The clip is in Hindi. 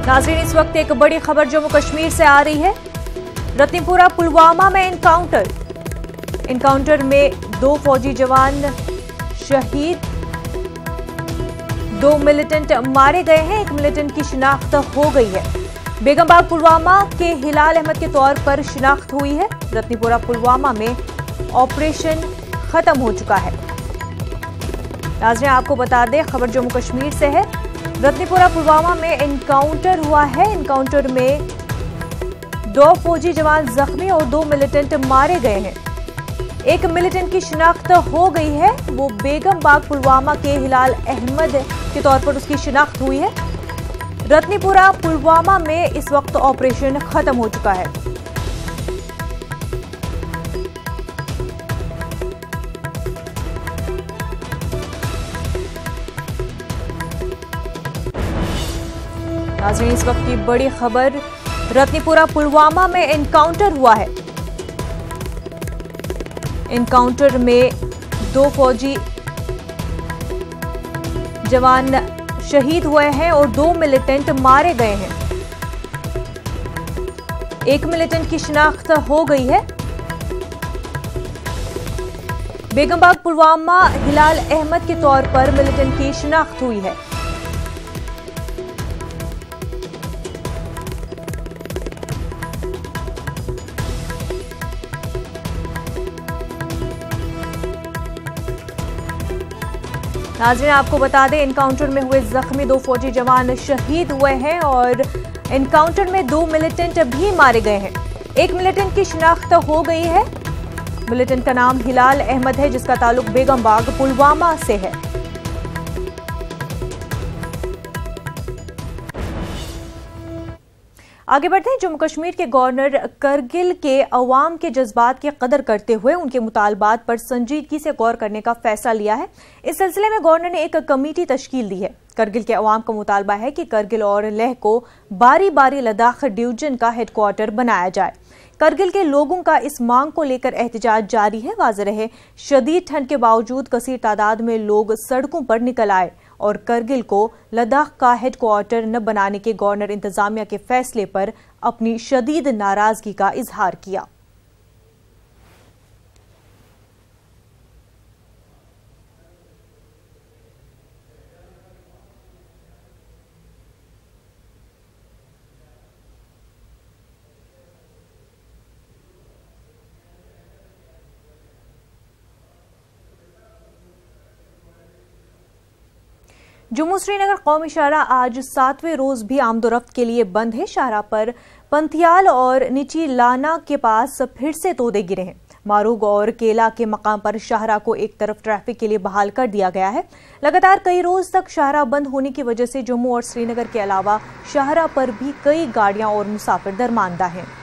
नाज़रीन, इस वक्त एक बड़ी खबर जम्मू कश्मीर से आ रही है। रत्नीपुरा पुलवामा में एनकाउंटर में 2 फौजी जवान शहीद, 2 मिलिटेंट मारे गए हैं। एक मिलिटेंट की शिनाख्त हो गई है। बेगमबाग पुलवामा के हिलाल अहमद के तौर पर शिनाख्त हुई है। रत्नीपुरा पुलवामा में ऑपरेशन खत्म हो चुका है। नाज़रीन, आपको बता दें, खबर जम्मू कश्मीर से है। रत्नीपुरा पुलवामा में एनकाउंटर हुआ है। एनकाउंटर में 2 फौजी जवान जख्मी और 2 मिलिटेंट मारे गए हैं। एक मिलिटेंट की शिनाख्त हो गई है। वो बेगमबाग पुलवामा के हिलाल अहमद के तौर पर उसकी शिनाख्त हुई है। रत्नीपुरा पुलवामा में इस वक्त ऑपरेशन खत्म हो चुका है। नाज़रीन, इस वक्त की बड़ी खबर, रत्नीपुरा पुलवामा में एनकाउंटर हुआ है। एनकाउंटर में 2 फौजी जवान शहीद हुए हैं और 2 मिलिटेंट मारे गए हैं। एक मिलिटेंट की शिनाख्त हो गई है। बेगमबाग पुलवामा हिलाल अहमद के तौर पर मिलिटेंट की शिनाख्त हुई है। नाज़रीन, आपको बता दें, एनकाउंटर में हुए जख्मी 2 फौजी जवान शहीद हुए हैं और एनकाउंटर में 2 मिलिटेंट भी मारे गए हैं। एक मिलिटेंट की शिनाख्त हो गई है। मिलिटेंट का नाम हिलाल अहमद है, जिसका ताल्लुक बेगमबाग पुलवामा से है। आगे बढ़ते हैं। जम्मू कश्मीर के गवर्नर करगिल के अवाम के जज्बात की कदर करते हुए उनके मुतालबात पर संजीदगी से गौर करने का फैसला लिया है। इस सिलसिले में गवर्नर ने एक कमेटी तश्कील दी है। करगिल के अवाम का मुतालबा है कि करगिल और लेह को बारी बारी लद्दाख डिवीजन का हेडक्वार्टर बनाया जाए। करगिल के लोगों का इस मांग को लेकर एहतजाज जारी है। वाज़ेह रहे, शदीद ठंड के बावजूद कसीर तादाद में लोग सड़कों पर निकल आए और करगिल को लद्दाख का हेडक्वार्टर न बनाने के गवर्नर इंतजामिया के फैसले पर अपनी शदीद नाराजगी का इजहार किया। जम्मू श्रीनगर कौमी शाहराह आज 7वें रोज भी आमदोरफ्त के लिए बंद है। शाहराह पर पंथियाल और नीची लाना के पास फिर से तोदे गिरे हैं। मारूग और केला के मकाम पर शाहराह को एक तरफ ट्रैफिक के लिए बहाल कर दिया गया है। लगातार कई रोज तक शाहराह बंद होने की वजह से जम्मू और श्रीनगर के अलावा शाहराह पर भी कई गाड़ियां और मुसाफिर दरमानदा हैं।